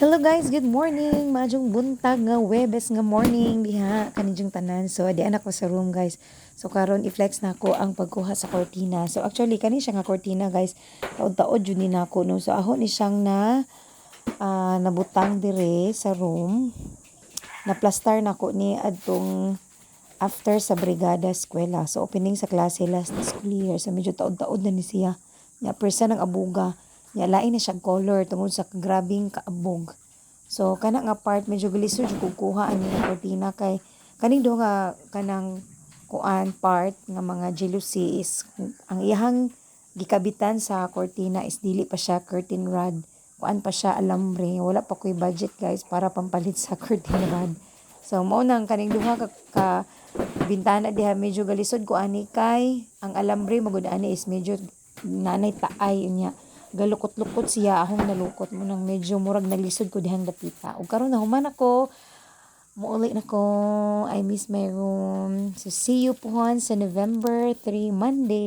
Hello guys, good morning. Majong buntag nga Webes nga morning diha kaninjong tanan. So di anak ko sa room guys. So karon i-flex na ko ang pagkuha sa cortina. So actually kani siya nga cortina guys. Taod-taod jud ni nako no. So aho ni siyang nabutang dire sa room. Na plaster nako ni adtong after sa brigada eskwela. So opening sa klase last school year. So medyo taod-taod na ni siya. Nya persa ng abuga. Nya lain na siyang color tungod sa grabing kaabog. So kana nga part medyo galisod jud kukuha ani nga cortina kay kaning do nga kanang kuan part nga mga jealousy is ang iyahang gikabitan sa cortina is dili pa siya curtain rod. Kuan pa siya alambre. Wala pa koy budget guys para pampalit sa curtain rod. So mao nang kaning duha ka bintana diha medyo galisod ko ani kay ang alambre magud ani is medyo nanay taay unya galukot-lukot siya ahong nalukot mo nang medyo murag nalisod ko dihang dapita ug karon nahuman ako muuli na ko I miss my room so see you pohon sa November 3 Monday.